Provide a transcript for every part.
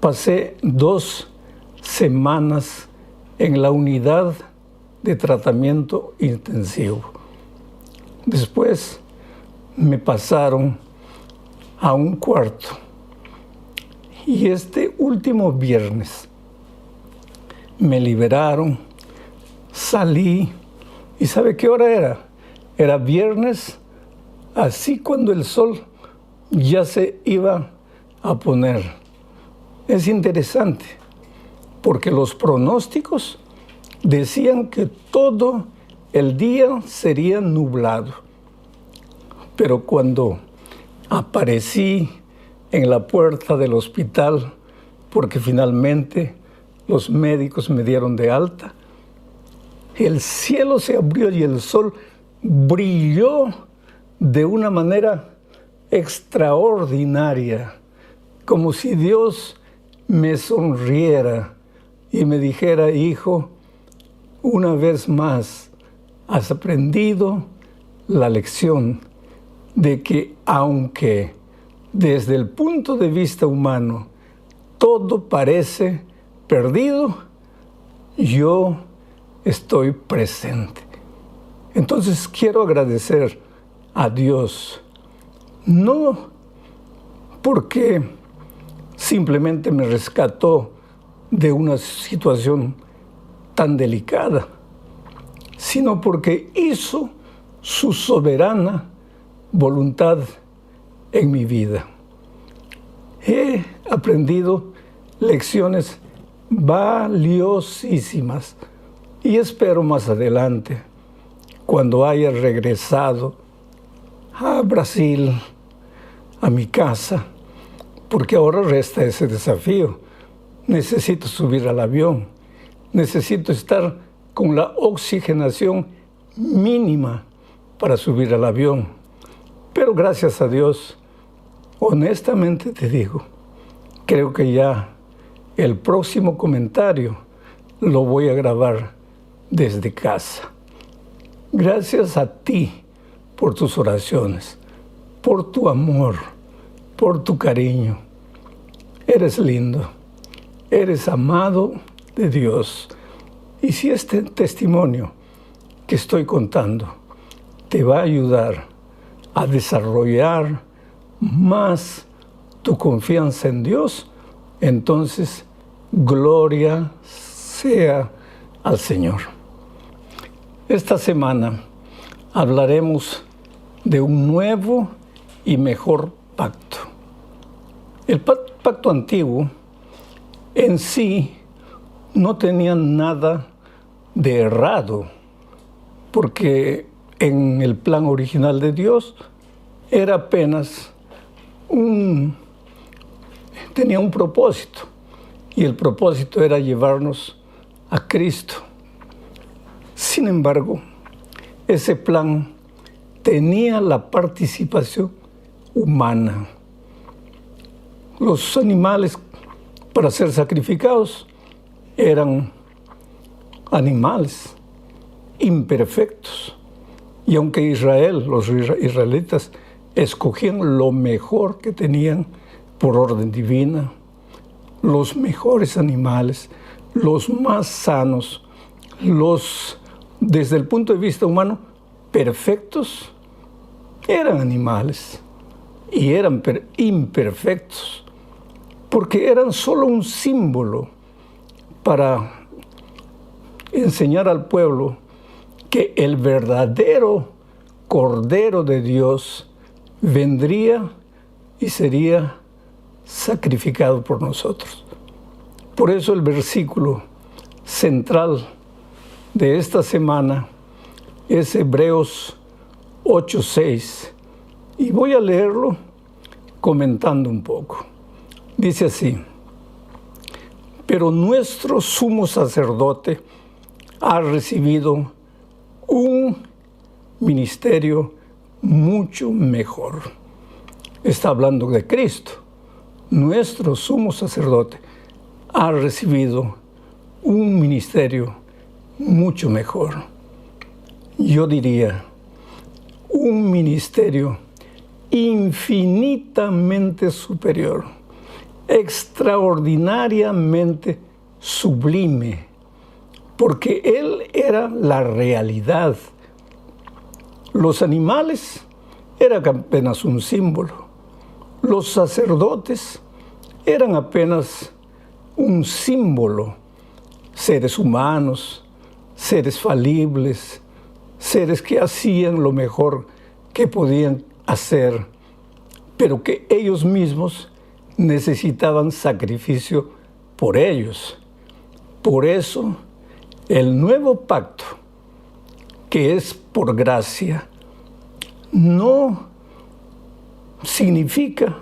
Pasé 2 semanas en la unidad de tratamiento intensivo. Después me pasaron a un cuarto. Y este último viernes me liberaron, salí, ¿y sabe qué hora era? Era viernes, así cuando el sol ya se iba a poner. Es interesante, porque los pronósticos decían que todo el día sería nublado. Pero cuando aparecí en la puerta del hospital, porque finalmente los médicos me dieron de alta, el cielo se abrió y el sol brilló de una manera extraordinaria, como si Dios me sonriera y me dijera: hijo, una vez más has aprendido la lección de que aunque desde el punto de vista humano todo parece perdido, yo estoy presente. Entonces quiero agradecer a Dios, no porque simplemente me rescató de una situación tan delicada, sino porque hizo su soberana voluntad en mi vida. He aprendido lecciones valiosísimas y espero más adelante, cuando haya regresado a Brasil, a mi casa, porque ahora resta ese desafío. Necesito subir al avión, necesito estar con la oxigenación mínima para subir al avión. Pero gracias a Dios, honestamente te digo, creo que ya el próximo comentario lo voy a grabar desde casa. Gracias a ti por tus oraciones, por tu amor, por tu cariño. Eres lindo, eres amado de Dios. Y si este testimonio que estoy contando te va a ayudar a desarrollar más tu confianza en Dios, entonces gloria sea al Señor. Esta semana hablaremos de un nuevo y mejor pacto. El pacto antiguo en sí no tenía nada de errado, porque en el plan original de Dios era apenas tenía un propósito, y el propósito era llevarnos a Cristo. Sin embargo, ese plan tenía la participación humana. Los animales para ser sacrificados eran animales imperfectos. Y aunque los israelitas escogían lo mejor que tenían por orden divina, los mejores animales, los más sanos, desde el punto de vista humano, perfectos, eran animales y eran imperfectos, porque eran solo un símbolo para enseñar al pueblo que el verdadero Cordero de Dios vendría y sería sacrificado por nosotros. Por eso el versículo central de esta semana es Hebreos 8:6, y voy a leerlo comentando un poco. Dice así: pero nuestro sumo sacerdote ha recibido un ministerio mucho mejor. Está hablando de Cristo. Nuestro sumo sacerdote ha recibido un ministerio mucho mejor. Yo diría, un ministerio infinitamente superior, extraordinariamente sublime, porque Él era la realidad. Los animales eran apenas un símbolo. Los sacerdotes eran apenas un símbolo. Seres humanos, seres falibles, seres que hacían lo mejor que podían hacer, pero que ellos mismos necesitaban sacrificio por ellos. Por eso, el nuevo pacto, que es por gracia, no significa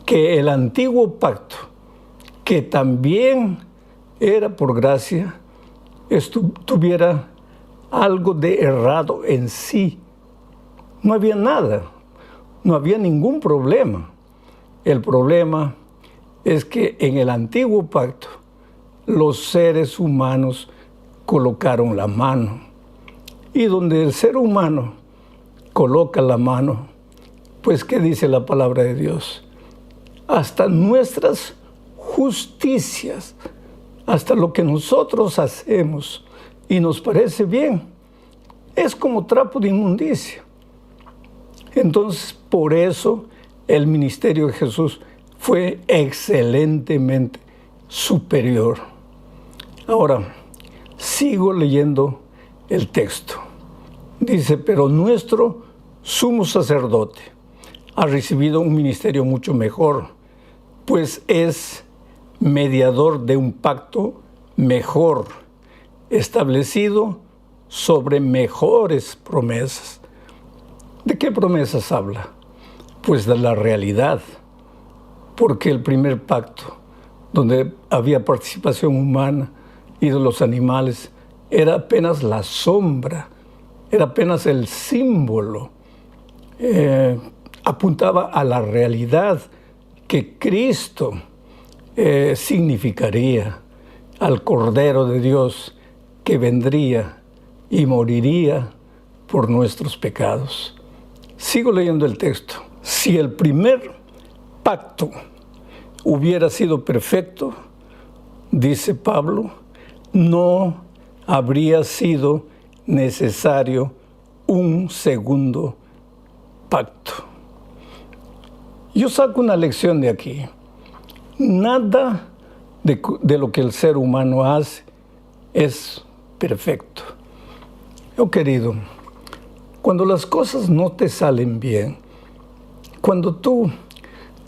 que el antiguo pacto, que también era por gracia, tuviera algo de errado en sí. No había nada, no había ningún problema. El problema es que en el antiguo pacto los seres humanos colocaron la mano. Y donde el ser humano coloca la mano, pues ¿qué dice la palabra de Dios? Hasta nuestras justicias, hasta lo que nosotros hacemos y nos parece bien, es como trapo de inmundicia. Entonces, por eso el ministerio de Jesús fue excelentemente superior. Ahora, sigo leyendo el texto. Dice, pero nuestro sumo sacerdote ha recibido un ministerio mucho mejor, pues es mediador de un pacto mejor, establecido sobre mejores promesas. ¿De qué promesas habla? Pues de la realidad, porque el primer pacto, donde había participación humana y de los animales, era apenas la sombra, era apenas el símbolo, apuntaba a la realidad que Cristo significaría, al Cordero de Dios que vendría y moriría por nuestros pecados. Sigo leyendo el texto. Si el primer pacto hubiera sido perfecto, dice Pablo, no habría sido necesario un segundo pacto. Yo saco una lección de aquí. Nada de lo que el ser humano hace es perfecto. Oh, querido, cuando las cosas no te salen bien, cuando tú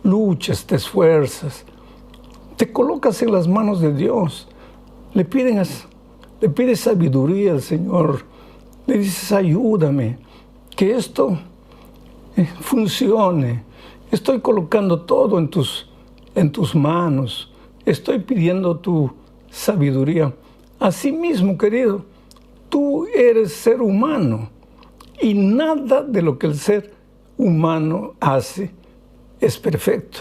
luchas, te esfuerzas, te colocas en las manos de Dios, le pides sabiduría al Señor, le dices, ayúdame, que esto funcione. Estoy colocando todo en tus manos, estoy pidiendo tu sabiduría. Asimismo, querido, tú eres ser humano y nada de lo que el ser humano hace es perfecto.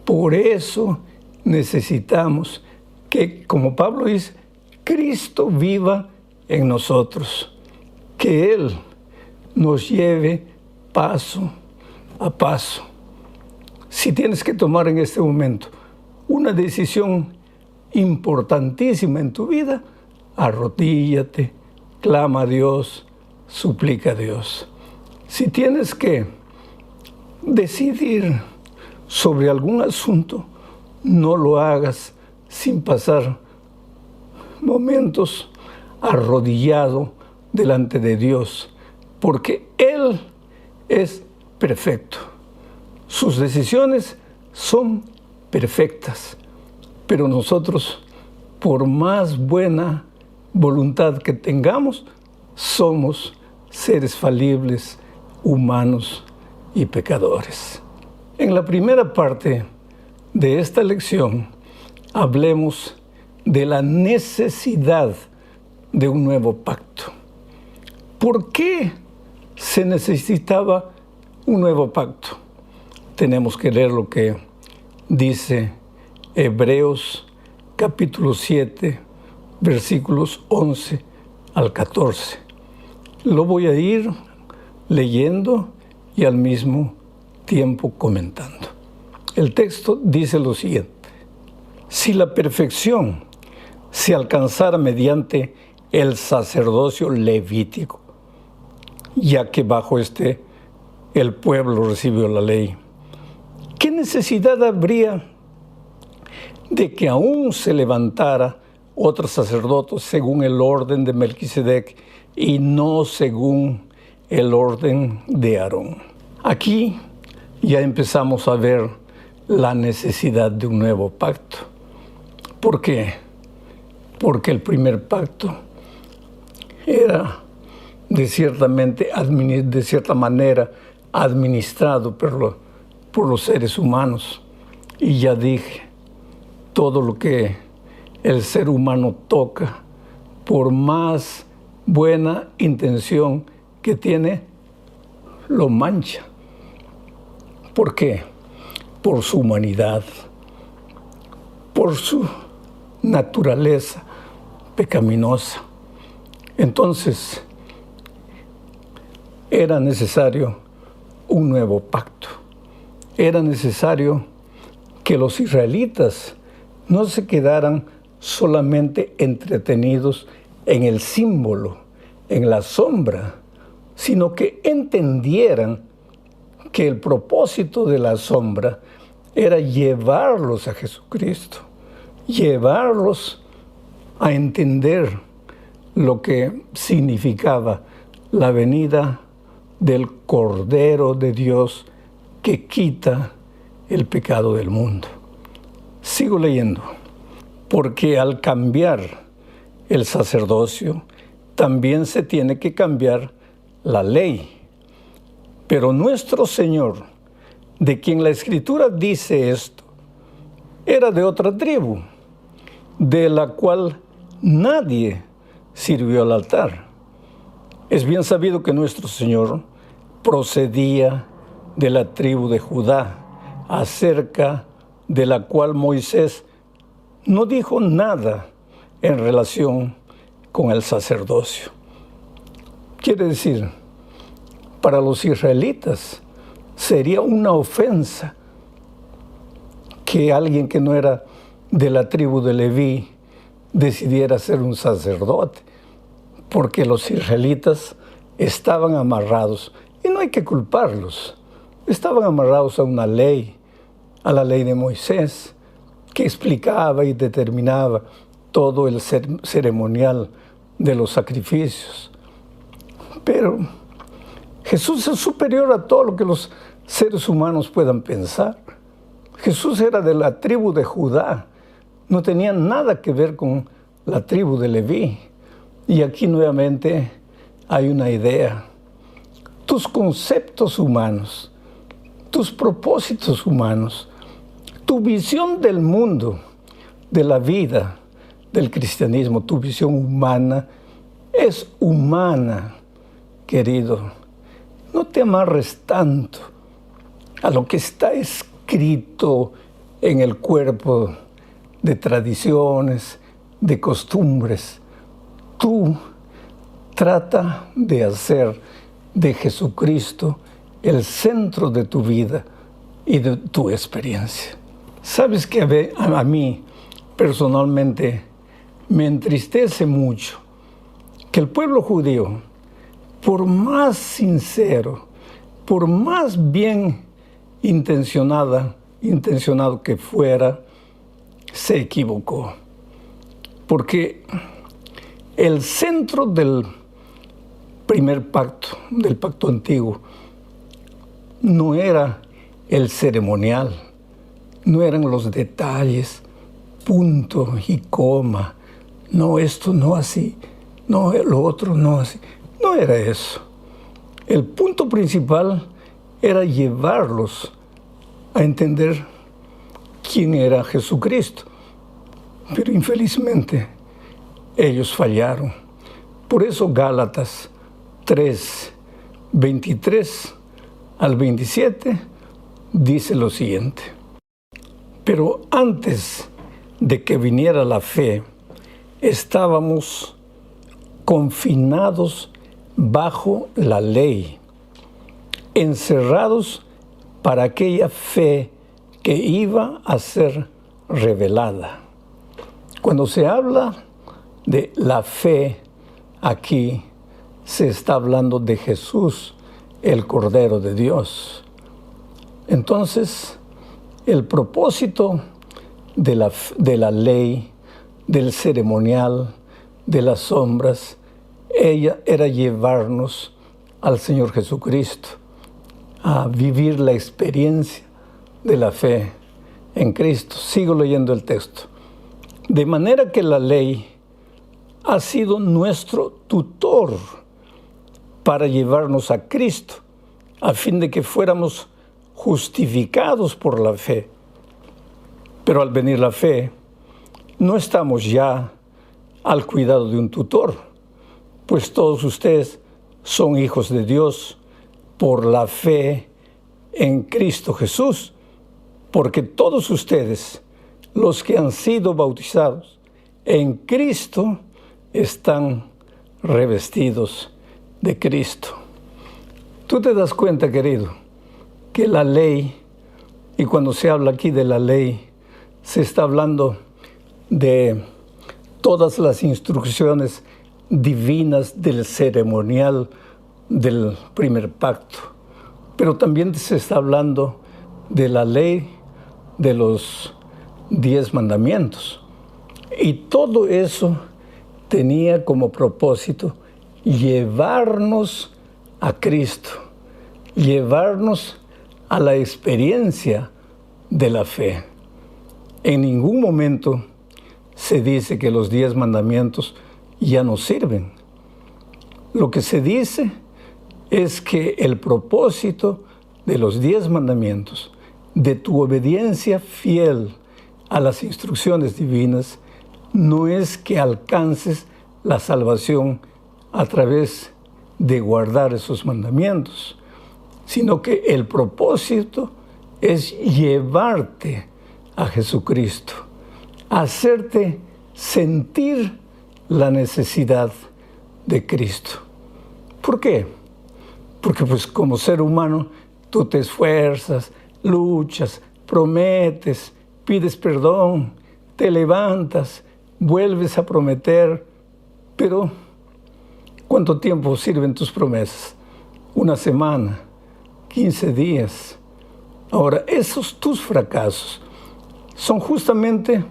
Por eso necesitamos que, como Pablo dice, Cristo viva en nosotros, que Él nos lleve paso a paso. Si tienes que tomar en este momento una decisión importantísima en tu vida, arrodíllate, clama a Dios, suplica a Dios. Si tienes que decidir sobre algún asunto, no lo hagas sin pasar momentos arrodillado delante de Dios, porque Él es perfecto. Sus decisiones son perfectas, pero nosotros, por más buena voluntad que tengamos, somos seres falibles, humanos y pecadores. En la primera parte de esta lección, hablemos de la necesidad de un nuevo pacto. ¿Por qué se necesitaba un nuevo pacto? Tenemos que leer lo que dice Hebreos capítulo 7, versículos 11 al 14. Lo voy a ir leyendo y al mismo tiempo comentando. El texto dice lo siguiente: si la perfección se alcanzara mediante el sacerdocio levítico, ya que bajo este el pueblo recibió la ley, ¿qué necesidad habría de que aún se levantara otro sacerdote según el orden de Melquisedec y no según el orden de Aarón? Aquí ya empezamos a ver la necesidad de un nuevo pacto. ¿Por qué? Porque el primer pacto era de cierta manera administrado por los seres humanos. Y ya dije, todo lo que el ser humano toca, por más buena intención que tiene, lo mancha. ¿Por qué? Por su humanidad, por su naturaleza pecaminosa. Entonces, era necesario un nuevo pacto. Era necesario que los israelitas no se quedaran solamente entretenidos en el símbolo, en la sombra, sino que entendieran que el propósito de la sombra era llevarlos a Jesucristo, llevarlos a entender lo que significaba la venida del Cordero de Dios que quita el pecado del mundo. Sigo leyendo. Porque al cambiar el sacerdocio, también se tiene que cambiar la ley. Pero nuestro Señor, de quien la Escritura dice esto, era de otra tribu, de la cual nadie sirvió al altar. Es bien sabido que nuestro Señor procedía de la tribu de Judá, acerca de la cual Moisés no dijo nada en relación con el sacerdocio. Quiere decir, para los israelitas sería una ofensa que alguien que no era de la tribu de Leví decidiera ser un sacerdote, porque los israelitas estaban amarrados, y no hay que culparlos, estaban amarrados a una ley, a la ley de Moisés, que explicaba y determinaba todo el ceremonial de los sacrificios. Pero Jesús es superior a todo lo que los seres humanos puedan pensar. Jesús era de la tribu de Judá, no tenía nada que ver con la tribu de Leví. Y aquí nuevamente hay una idea. Tus conceptos humanos, tus propósitos humanos, tu visión del mundo, de la vida, del cristianismo, tu visión humana es humana, querido. No te amarres tanto a lo que está escrito en el cuerpo de tradiciones, de costumbres. Tú trata de hacer de Jesucristo el centro de tu vida y de tu experiencia. Sabes que a mí personalmente me entristece mucho que el pueblo judío, por más sincero, por más bien intencionado que fuera, se equivocó. Porque el centro del primer pacto, del pacto antiguo, no era el ceremonial, no eran los detalles, punto y coma, no esto no así, no lo otro no así, no era eso. El punto principal era llevarlos a entender quién era Jesucristo, pero infelizmente ellos fallaron. Por eso Gálatas 3, 23 al 27 dice lo siguiente: pero antes de que viniera la fe, estábamos confinados bajo la ley, encerrados para aquella fe que iba a ser revelada. Cuando se habla de la fe, aquí se está hablando de Jesús, el Cordero de Dios. Entonces, el propósito de la ley, del ceremonial, de las sombras, era llevarnos al Señor Jesucristo, a vivir la experiencia de la fe en Cristo. Sigo leyendo el texto. De manera que la ley ha sido nuestro tutor para llevarnos a Cristo, a fin de que fuéramos justificados por la fe. Pero al venir la fe, no estamos ya al cuidado de un tutor, pues todos ustedes son hijos de Dios por la fe en Cristo Jesús, porque todos ustedes, los que han sido bautizados en Cristo, están revestidos de Cristo. Tú te das cuenta, querido, que la ley, y cuando se habla aquí de la ley, se está hablando de todas las instrucciones divinas del ceremonial del primer pacto, pero también se está hablando de la ley de los 10 mandamientos. Y todo eso tenía como propósito llevarnos a Cristo, llevarnos a la experiencia de la fe. En ningún momento se dice que los 10 mandamientos ya no sirven. Lo que se dice es que el propósito de los 10 mandamientos, de tu obediencia fiel a las instrucciones divinas, no es que alcances la salvación a través de guardar esos mandamientos, sino que el propósito es llevarte a Jesucristo, hacerte sentir la necesidad de Cristo. ¿Por qué? Porque pues como ser humano tú te esfuerzas, luchas, prometes, pides perdón, te levantas, vuelves a prometer, pero ¿cuánto tiempo sirven tus promesas? ¿Una semana? ¿15 días? Ahora, esos tus fracasos son justamente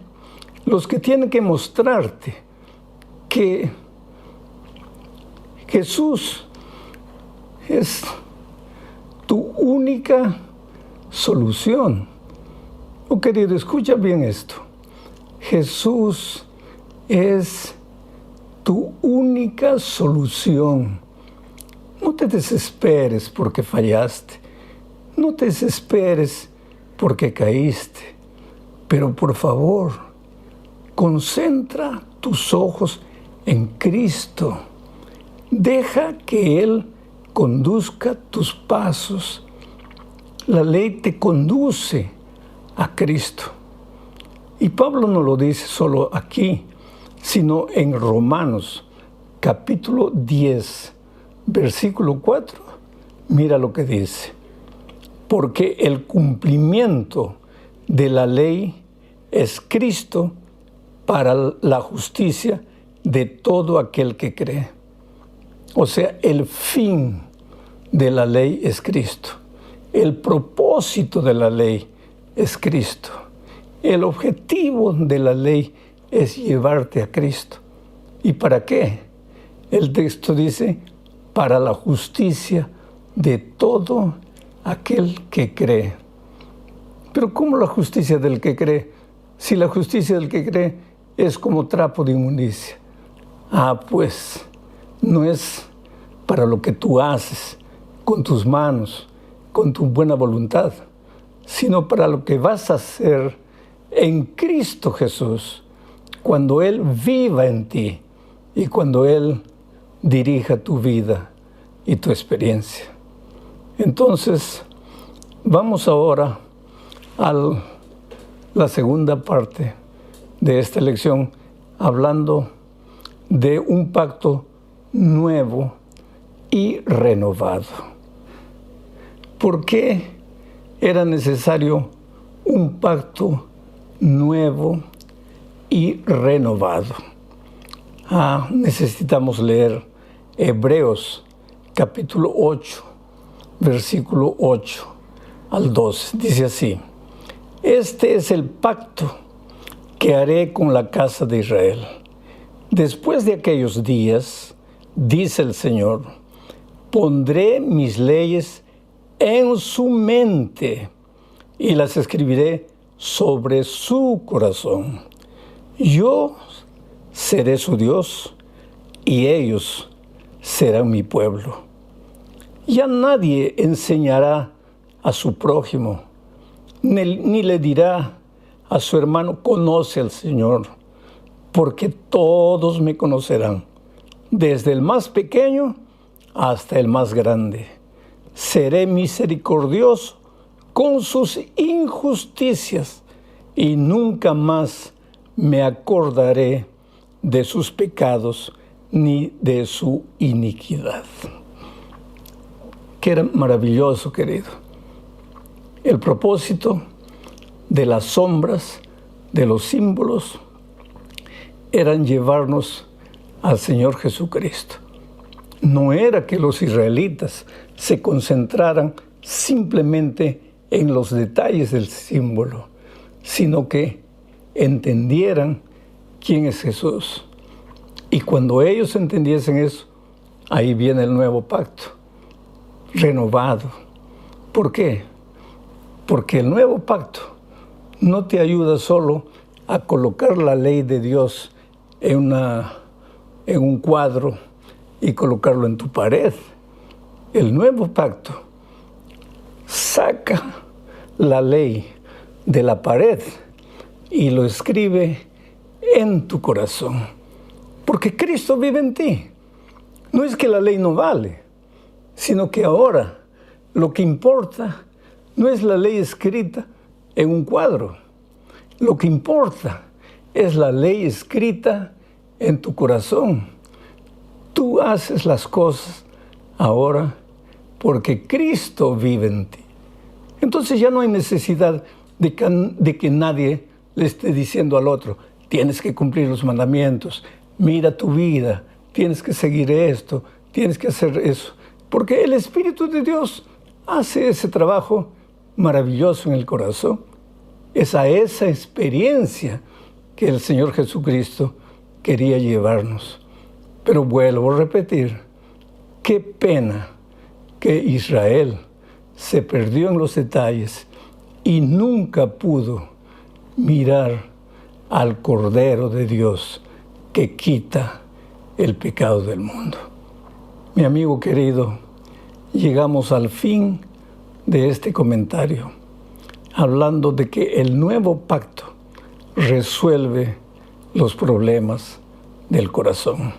los que tienen que mostrarte que Jesús es tu única solución. Oh, querido, escucha bien esto. Jesús es tu única solución. No te desesperes porque fallaste. No te desesperes porque caíste. Pero por favor, concentra tus ojos en Cristo. Deja que Él conduzca tus pasos. La ley te conduce a Cristo. Y Pablo no lo dice solo aquí, sino en Romanos, capítulo 10, versículo 4. Mira lo que dice. Porque el cumplimiento de la ley es Cristo para la justicia de todo aquel que cree. O sea, el fin de la ley es Cristo. El propósito de la ley es Cristo. El objetivo de la ley es llevarte a Cristo. ¿Y para qué? El texto dice, para la justicia de todo aquel que cree. Pero ¿cómo la justicia del que cree? Si la justicia del que cree es como trapo de inmundicia. Pues no es para lo que tú haces con tus manos, con tu buena voluntad, sino para lo que vas a hacer en Cristo Jesús, cuando Él viva en ti y cuando Él dirija tu vida y tu experiencia. Entonces, vamos ahora a la segunda parte de esta lección, hablando de un pacto nuevo y renovado. ¿Por qué era necesario un pacto nuevo y renovado. Necesitamos leer Hebreos capítulo 8, versículo 8 al 12. Dice así: este es el pacto que haré con la casa de Israel. Después de aquellos días, dice el Señor, pondré mis leyes en su mente y las escribiré sobre su corazón. Yo seré su Dios y ellos serán mi pueblo. Ya nadie enseñará a su prójimo, ni le dirá a su hermano, conoce al Señor, porque todos me conocerán, desde el más pequeño hasta el más grande. Seré misericordioso con sus injusticias y nunca más me acordaré de sus pecados ni de su iniquidad. Qué maravilloso, querido. El propósito de las sombras, de los símbolos, eran llevarnos al Señor Jesucristo. No era que los israelitas se concentraran simplemente en los detalles del símbolo, sino que entendieran quién es Jesús. Y cuando ellos entendiesen eso, ahí viene el nuevo pacto, renovado. ¿Por qué? Porque el nuevo pacto no te ayuda solo a colocar la ley de Dios en un cuadro y colocarlo en tu pared. El nuevo pacto saca la ley de la pared y lo escribe en tu corazón. Porque Cristo vive en ti. No es que la ley no vale, sino que ahora lo que importa no es la ley escrita en un cuadro. Lo que importa es la ley escrita en tu corazón. Tú haces las cosas ahora porque Cristo vive en ti. Entonces ya no hay necesidad de que nadie le esté diciendo al otro, tienes que cumplir los mandamientos, mira tu vida, tienes que seguir esto, tienes que hacer eso. Porque el Espíritu de Dios hace ese trabajo maravilloso en el corazón. Es a esa experiencia que el Señor Jesucristo quería llevarnos. Pero vuelvo a repetir, qué pena que Israel se perdió en los detalles y nunca pudo mirar al Cordero de Dios que quita el pecado del mundo. Mi amigo querido, llegamos al fin de este comentario, hablando de que el nuevo pacto resuelve los problemas del corazón.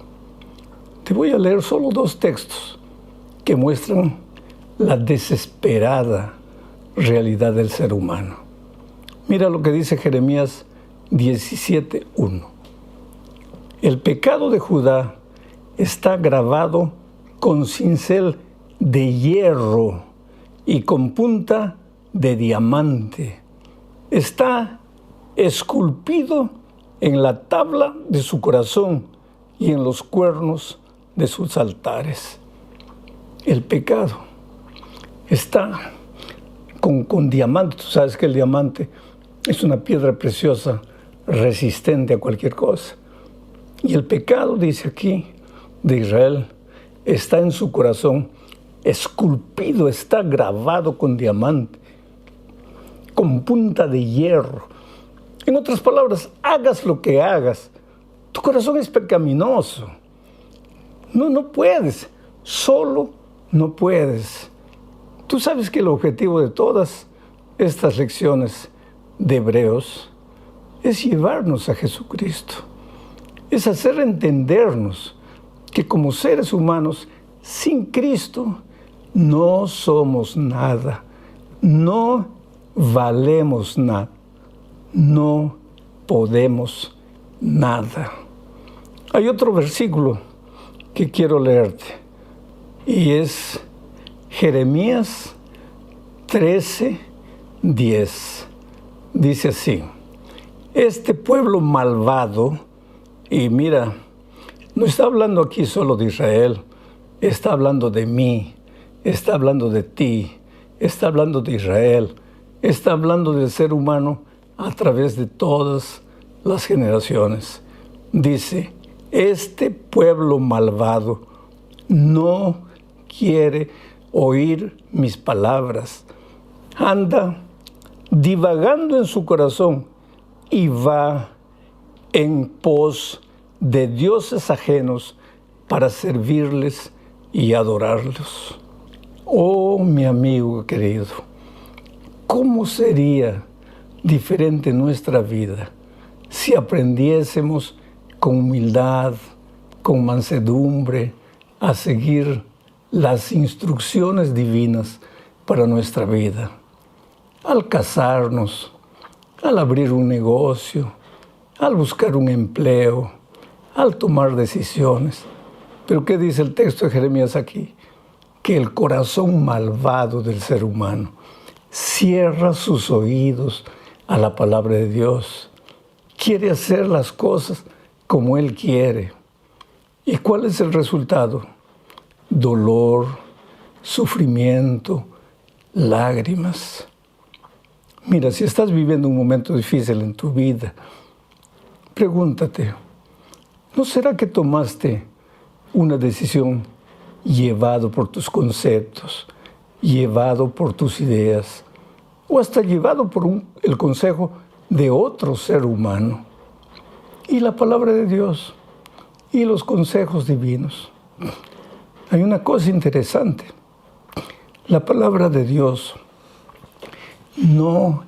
Te voy a leer solo 2 textos que muestran la desesperada realidad del ser humano. Mira lo que dice Jeremías 17:1. El pecado de Judá está grabado con cincel de hierro y con punta de diamante. Está esculpido en la tabla de su corazón y en los cuernos de sus altares. El pecado está con diamante. Tú sabes que el diamante es una piedra preciosa, resistente a cualquier cosa. Y el pecado, dice aquí, de Israel, está en su corazón, esculpido, está grabado con diamante, con punta de hierro. En otras palabras, hagas lo que hagas, tu corazón es pecaminoso. No puedes, solo no puedes. Tú sabes que el objetivo de todas estas lecciones de Hebreos es llevarnos a Jesucristo. Es hacer entendernos que como seres humanos, sin Cristo, no somos nada. No valemos nada. No podemos nada. Hay otro versículo que quiero leerte y es Jeremías 13:10. Dice así: este pueblo malvado, y mira, no está hablando aquí solo de Israel, está hablando de mí, está hablando de ti, está hablando de Israel, está hablando del ser humano a través de todas las generaciones. Dice, este pueblo malvado no quiere oír mis palabras, anda divagando en su corazón y va en pos de dioses ajenos para servirles y adorarlos. Oh, mi amigo querido, ¿cómo sería diferente nuestra vida si aprendiésemos con humildad, con mansedumbre, a seguir las instrucciones divinas para nuestra vida? Al casarnos, al abrir un negocio, al buscar un empleo, al tomar decisiones. Pero ¿qué dice el texto de Jeremías aquí? Que el corazón malvado del ser humano cierra sus oídos a la palabra de Dios. Quiere hacer las cosas como Él quiere. ¿Y cuál es el resultado? Dolor, sufrimiento, lágrimas. Mira, si estás viviendo un momento difícil en tu vida, pregúntate, ¿no será que tomaste una decisión llevado por tus conceptos, llevado por tus ideas, o hasta llevado por el consejo de otro ser humano? Y la palabra de Dios y los consejos divinos. Hay una cosa interesante. La palabra de Dios no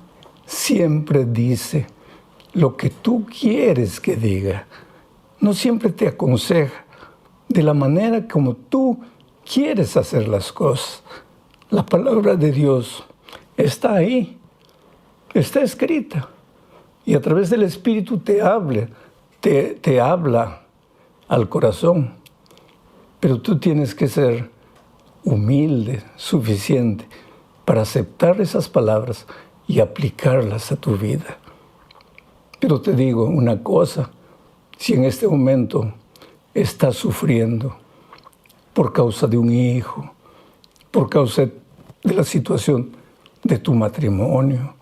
siempre dice lo que tú quieres que diga. No siempre te aconseja de la manera como tú quieres hacer las cosas. La palabra de Dios está ahí, está escrita. Y a través del Espíritu te habla al corazón. Pero tú tienes que ser humilde, suficiente, para aceptar esas palabras y aplicarlas a tu vida. Pero te digo una cosa, si en este momento estás sufriendo por causa de un hijo, por causa de la situación de tu matrimonio,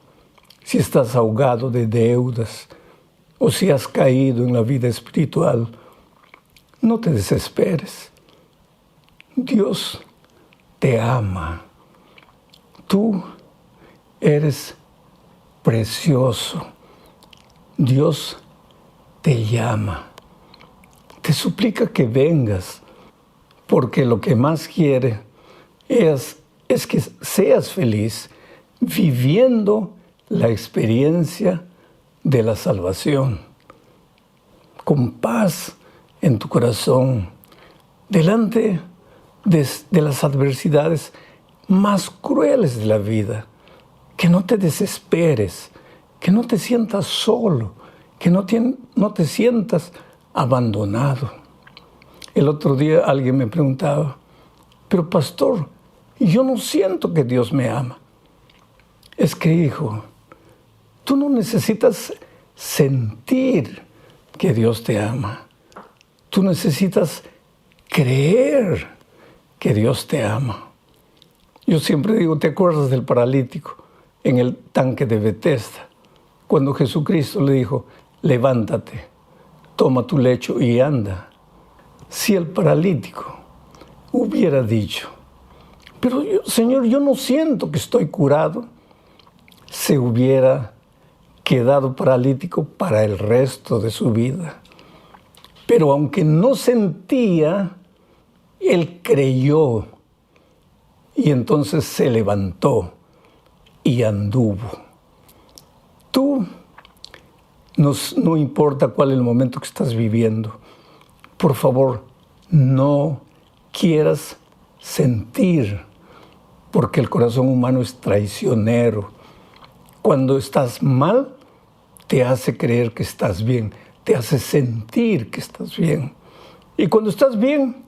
si estás ahogado de deudas o si has caído en la vida espiritual, no te desesperes. Dios te ama. Tú eres precioso. Dios te llama. Te suplica que vengas, porque lo que más quiere es que seas feliz viviendo la experiencia de la salvación, con paz en tu corazón, delante de las adversidades más crueles de la vida. Que no te desesperes, que no te sientas solo, que no te sientas abandonado. El otro día alguien me preguntaba, pero pastor, yo no siento que Dios me ama. Es que, hijo, tú no necesitas sentir que Dios te ama. Tú necesitas creer que Dios te ama. Yo siempre digo, ¿te acuerdas del paralítico en el tanque de Bethesda? Cuando Jesucristo le dijo, levántate, toma tu lecho y anda. Si el paralítico hubiera dicho, pero Señor, yo no siento que estoy curado, se hubiera quedado paralítico para el resto de su vida. Pero aunque no sentía, él creyó y entonces se levantó y anduvo. Tú, no importa cuál es el momento que estás viviendo, por favor, no quieras sentir, porque el corazón humano es traicionero. Cuando estás mal, te hace creer que estás bien, te hace sentir que estás bien. Y cuando estás bien,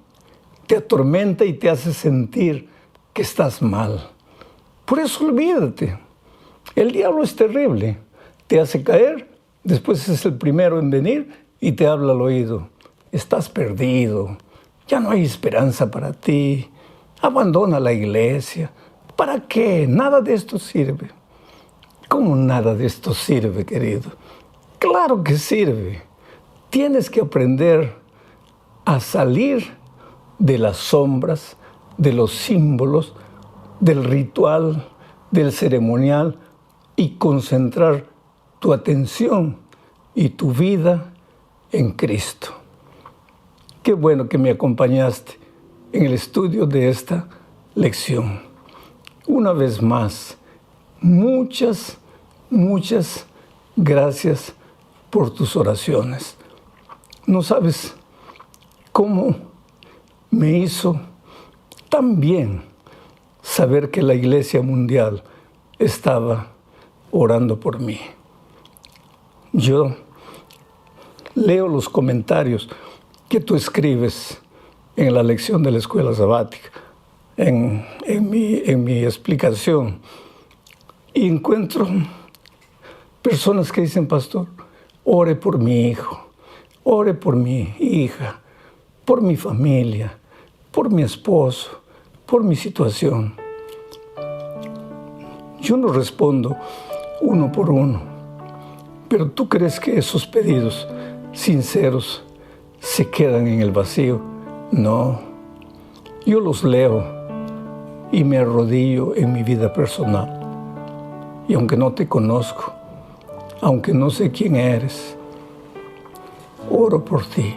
te atormenta y te hace sentir que estás mal. Por eso olvídate. El diablo es terrible. te hace caer, después es el primero en venir y te habla al oído. Estás perdido, ya no hay esperanza para ti, abandona la iglesia. ¿Para qué? Nada de esto sirve. ¿Cómo nada de esto sirve, querido? Claro que sirve. Tienes que aprender a salir de las sombras, de los símbolos, del ritual, del ceremonial y concentrar tu atención y tu vida en Cristo. Qué bueno que me acompañaste en el estudio de esta lección. Una vez más, muchas gracias por tus oraciones. No sabes cómo me hizo tan bien saber que la Iglesia Mundial estaba orando por mí. Yo leo los comentarios que tú escribes en la lección de la escuela sabática, en mi explicación, y encuentro personas que dicen: pastor, ore por mi hijo, ore por mi hija, por mi familia, por mi esposo, por mi situación. Yo no respondo uno por uno, pero ¿tú crees que esos pedidos sinceros se quedan en el vacío? No, yo los leo y me arrodillo en mi vida personal. Y aunque no te conozco, aunque no sé quién eres, oro por ti,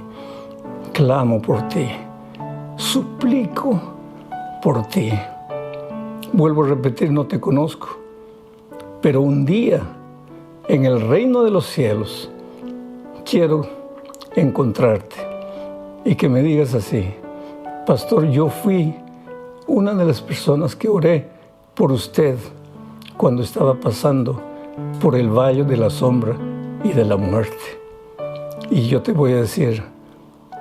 clamo por ti, suplico por ti. Vuelvo a repetir, no te conozco, pero un día en el reino de los cielos quiero encontrarte y que me digas así: pastor, yo fui una de las personas que oré por usted cuando estaba pasando por el valle de la sombra y de la muerte. Y yo te voy a decir: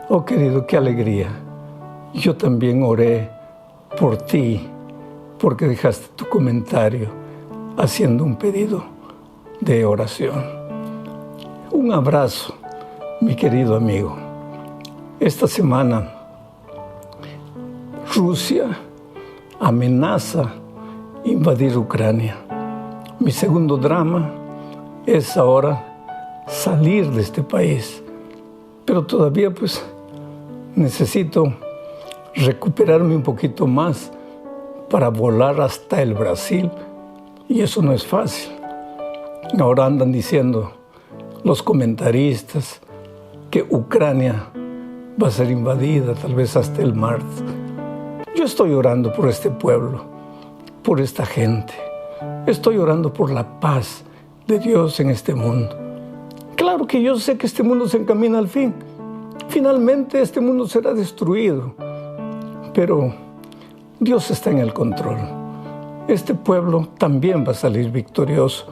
oh querido, qué alegría. Yo también oré por ti, porque dejaste tu comentario haciendo un pedido de oración. Un abrazo, mi querido amigo. Esta semana, Rusia amenaza invadir Ucrania. Mi segundo drama es ahora salir de este país, pero todavía necesito recuperarme un poquito más para volar hasta el Brasil, y eso no es fácil. Ahora andan diciendo los comentaristas que Ucrania va a ser invadida tal vez hasta el martes. Yo estoy orando por este pueblo, por esta gente. Estoy orando por la paz de Dios en este mundo. Claro que yo sé que este mundo se encamina al fin. Finalmente este mundo será destruido. Pero Dios está en el control. Este pueblo también va a salir victorioso